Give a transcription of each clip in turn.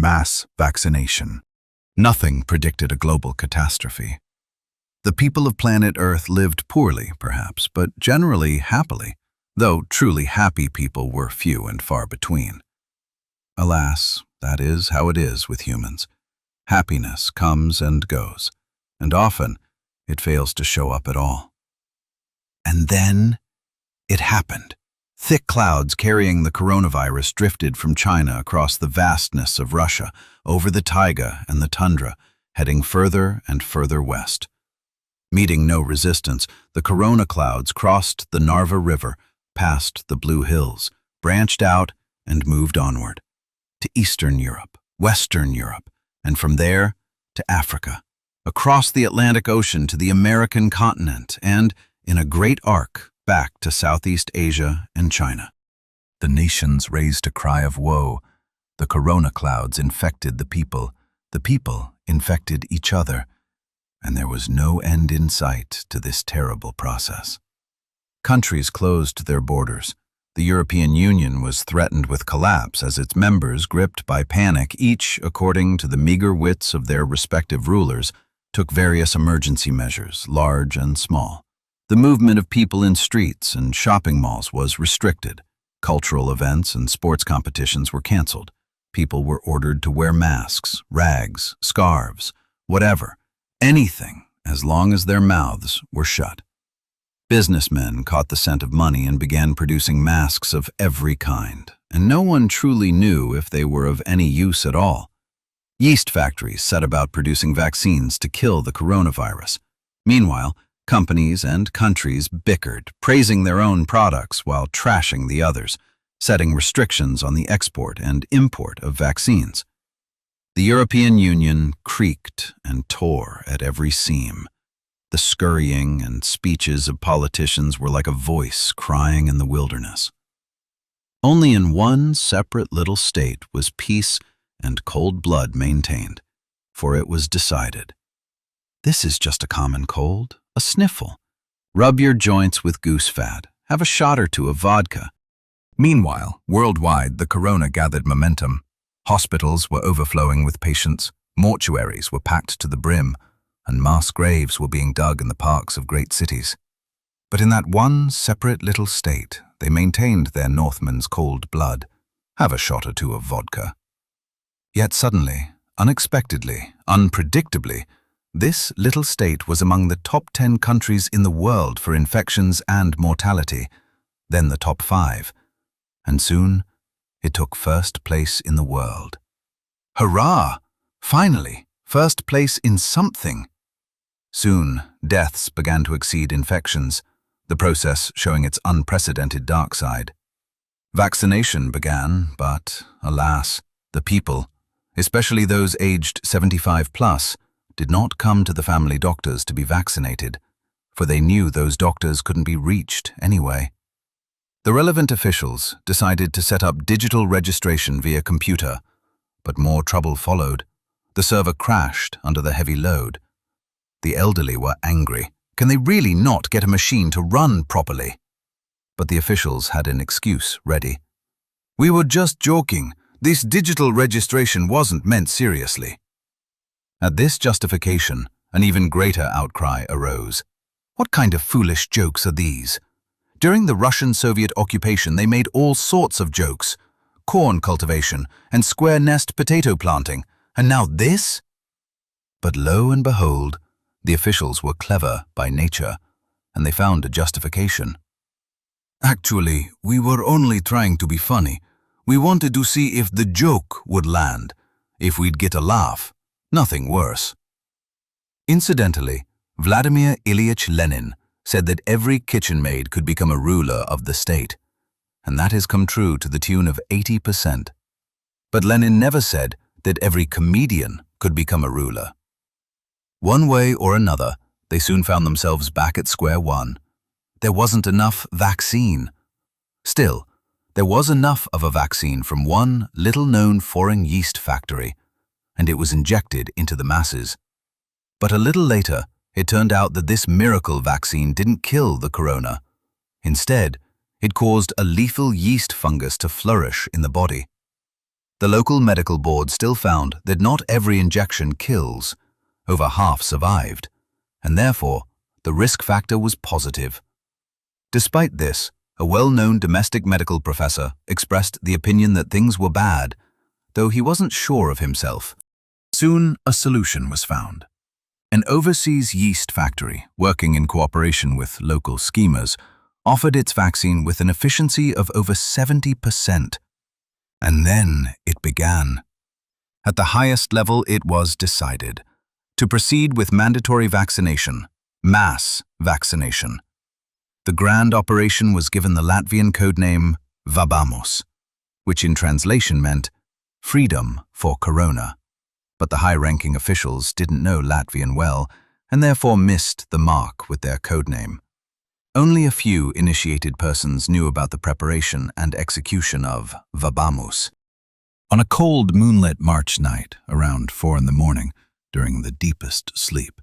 mass vaccination. Nothing predicted a global catastrophe. The people of planet Earth lived poorly, perhaps, but generally happily, though truly happy people were few and far between. Alas, that is how it is with humans. Happiness comes and goes, and often it fails to show up at all. And then it happened. Thick clouds carrying the coronavirus drifted from China across the vastness of Russia, over the taiga and the tundra, heading further and further west. Meeting no resistance, the corona clouds crossed the Narva River, passed the Blue Hills, branched out and moved onward to Eastern Europe, Western Europe, and from there to Africa, across the Atlantic Ocean to the American continent, and in a great arc back to Southeast Asia and China. The nations raised a cry of woe. The corona clouds infected the people infected each other, and there was no end in sight to this terrible process. Countries closed their borders. The European Union was threatened with collapse as its members, gripped by panic, each, according to the meager wits of their respective rulers, took various emergency measures, large and small. The movement of people in streets and shopping malls was restricted. Cultural events and sports competitions were canceled. People were ordered to wear masks, rags, scarves, whatever, anything, as long as their mouths were shut. Businessmen caught the scent of money and began producing masks of every kind, and no one truly knew if they were of any use at all. Yeast factories set about producing vaccines to kill the coronavirus. Meanwhile, companies and countries bickered, praising their own products while trashing the others, setting restrictions on the export and import of vaccines. The European Union creaked and tore at every seam. The scurrying and speeches of politicians were like a voice crying in the wilderness. Only in one separate little state was peace and cold blood maintained, for it was decided. This is just a common cold, a sniffle. Rub your joints with goose fat, have a shot or two of vodka. Meanwhile, worldwide, the corona gathered momentum. Hospitals were overflowing with patients, mortuaries were packed to the brim, and mass graves were being dug in the parks of great cities. But in that one separate little state, they maintained their Northmen's cold blood, have a shot or two of vodka. Yet suddenly, unexpectedly, unpredictably, this little state was among the top 10 countries in the world for infections and mortality, then the top 5, and soon it took first place in the world. Hurrah! Finally, first place in something. Soon, deaths began to exceed infections, the process showing its unprecedented dark side. Vaccination began, but, alas, the people, especially those aged 75 plus, did not come to the family doctors to be vaccinated, for they knew those doctors couldn't be reached anyway. The relevant officials decided to set up digital registration via computer, but more trouble followed. The server crashed under the heavy load. The elderly were angry. Can they really not get a machine to run properly? But the officials had an excuse ready. We were just joking. This digital registration wasn't meant seriously. At this justification, an even greater outcry arose. What kind of foolish jokes are these? During the Russian-Soviet occupation, they made all sorts of jokes. Corn cultivation and square nest potato planting. And now this? But lo and behold, the officials were clever by nature, and they found a justification. Actually, we were only trying to be funny. We wanted to see if the joke would land, if we'd get a laugh, nothing worse. Incidentally, Vladimir Ilyich Lenin said that every kitchen maid could become a ruler of the state, and that has come true to the tune of 80%. But Lenin never said that every comedian could become a ruler. One way or another, they soon found themselves back at square one. There wasn't enough vaccine. Still, there was enough of a vaccine from one little-known foreign yeast factory, and it was injected into the masses. But a little later, it turned out that this miracle vaccine didn't kill the corona. Instead, it caused a lethal yeast fungus to flourish in the body. The local medical board still found that not every injection kills. Over half survived, and therefore the risk factor was positive. Despite this, a well-known domestic medical professor expressed the opinion that things were bad, though he wasn't sure of himself. Soon, a solution was found. An overseas yeast factory, working in cooperation with local schemers, offered its vaccine with an efficiency of over 70%. And then it began. At the highest level, it was decided to proceed with mandatory vaccination, mass vaccination. The grand operation was given the Latvian codename Vabamos, which in translation meant freedom for corona. But the high-ranking officials didn't know Latvian well and therefore missed the mark with their codename. Only a few initiated persons knew about the preparation and execution of Vabamos. On a cold, moonlit March night, around 4 in the morning, during the deepest sleep,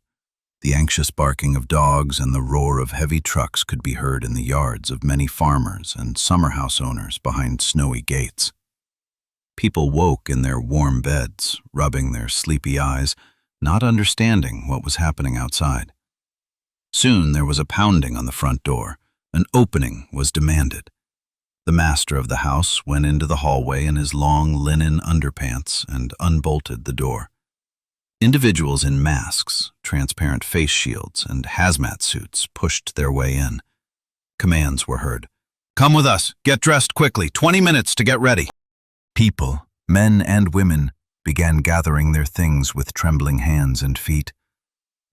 the anxious barking of dogs and the roar of heavy trucks could be heard in the yards of many farmers and summer house owners behind snowy gates. People woke in their warm beds, rubbing their sleepy eyes, not understanding what was happening outside. Soon there was a pounding on the front door. An opening was demanded. The master of the house went into the hallway in his long linen underpants and unbolted the door. Individuals in masks, transparent face shields, and hazmat suits pushed their way in. Commands were heard. "Come with us. Get dressed quickly. 20 minutes to get ready." People, men and women, began gathering their things with trembling hands and feet.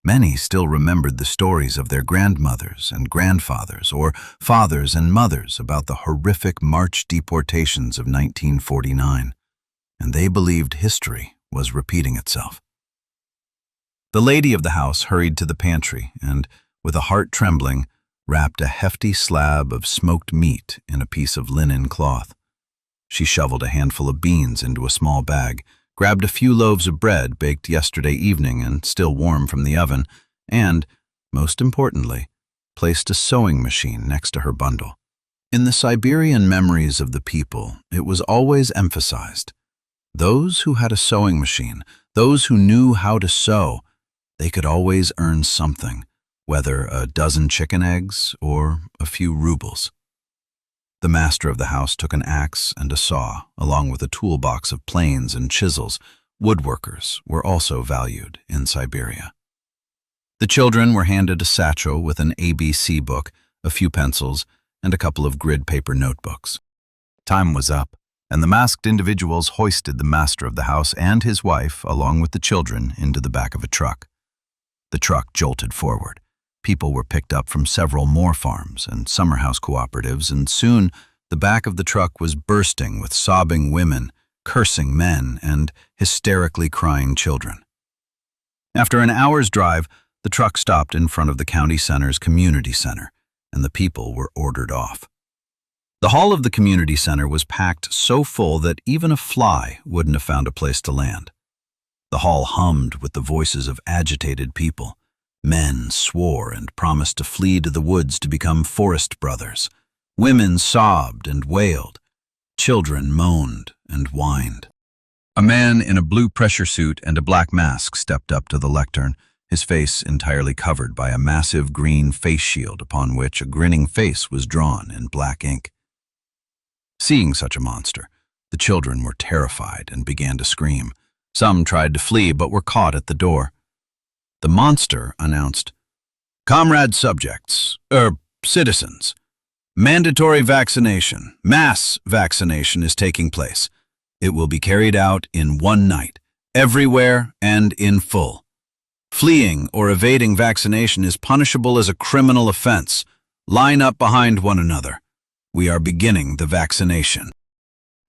Many still remembered the stories of their grandmothers and grandfathers or fathers and mothers about the horrific March deportations of 1949, and they believed history was repeating itself. The lady of the house hurried to the pantry and, with a heart trembling, wrapped a hefty slab of smoked meat in a piece of linen cloth. She shoveled a handful of beans into a small bag, grabbed a few loaves of bread baked yesterday evening and still warm from the oven, and, most importantly, placed a sewing machine next to her bundle. In the Siberian memories of the people, it was always emphasized. Those who had a sewing machine, those who knew how to sew, they could always earn something, whether a dozen chicken eggs or a few rubles. The master of the house took an axe and a saw, along with a toolbox of planes and chisels. Woodworkers were also valued in Siberia. The children were handed a satchel with an ABC book, a few pencils, and a couple of grid paper notebooks. Time was up, and the masked individuals hoisted the master of the house and his wife, along with the children, into the back of a truck. The truck jolted forward. People were picked up from several more farms and summer house cooperatives, and soon the back of the truck was bursting with sobbing women, cursing men, and hysterically crying children. After an hour's drive, the truck stopped in front of the county center's community center, and the people were ordered off. The hall of the community center was packed so full that even a fly wouldn't have found a place to land. The hall hummed with the voices of agitated people. Men swore and promised to flee to the woods to become forest brothers. Women sobbed and wailed. Children moaned and whined. A man in a blue pressure suit and a black mask stepped up to the lectern, his face entirely covered by a massive green face shield upon which a grinning face was drawn in black ink. Seeing such a monster, the children were terrified and began to scream. Some tried to flee but were caught at the door. The monster announced, "Comrade subjects, citizens, mandatory vaccination, mass vaccination is taking place. It will be carried out in one night, everywhere and in full. Fleeing or evading vaccination is punishable as a criminal offense. Line up behind one another. We are beginning the vaccination."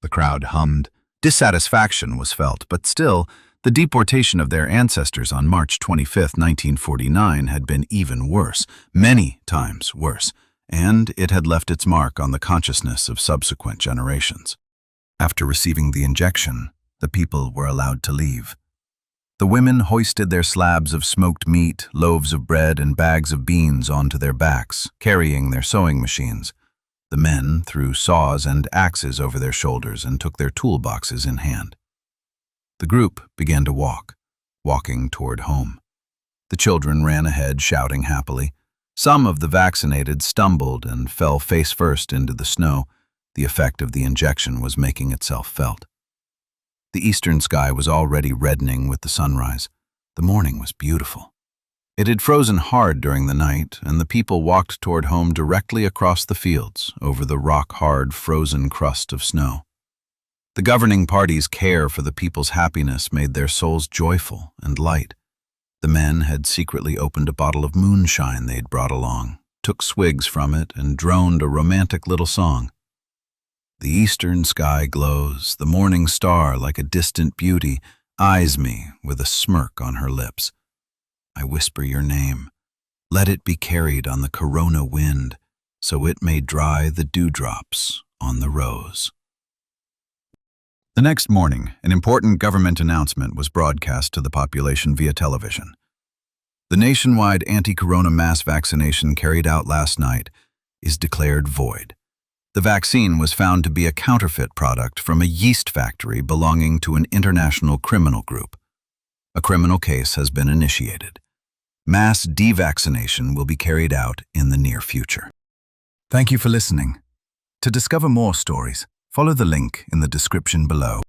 The crowd hummed. Dissatisfaction was felt, but still, the deportation of their ancestors on March 25, 1949 had been even worse, many times worse, and it had left its mark on the consciousness of subsequent generations. After receiving the injection, the people were allowed to leave. The women hoisted their slabs of smoked meat, loaves of bread, and bags of beans onto their backs, carrying their sewing machines. The men threw saws and axes over their shoulders and took their toolboxes in hand. The group began to walk, walking toward home. The children ran ahead, shouting happily. Some of the vaccinated stumbled and fell face first into the snow. The effect of the injection was making itself felt. The eastern sky was already reddening with the sunrise. The morning was beautiful. It had frozen hard during the night, and the people walked toward home directly across the fields, over the rock-hard, frozen crust of snow. The governing party's care for the people's happiness made their souls joyful and light. The men had secretly opened a bottle of moonshine they'd brought along, took swigs from it, and droned a romantic little song. The eastern sky glows, the morning star, like a distant beauty, eyes me with a smirk on her lips. I whisper your name. Let it be carried on the corona wind, so it may dry the dewdrops on the rose. The next morning, an important government announcement was broadcast to the population via television. The nationwide anti-corona mass vaccination carried out last night is declared void. The vaccine was found to be a counterfeit product from a yeast factory belonging to an international criminal group. A criminal case has been initiated. Mass devaccination will be carried out in the near future. Thank you for listening. To discover more stories, follow the link in the description below.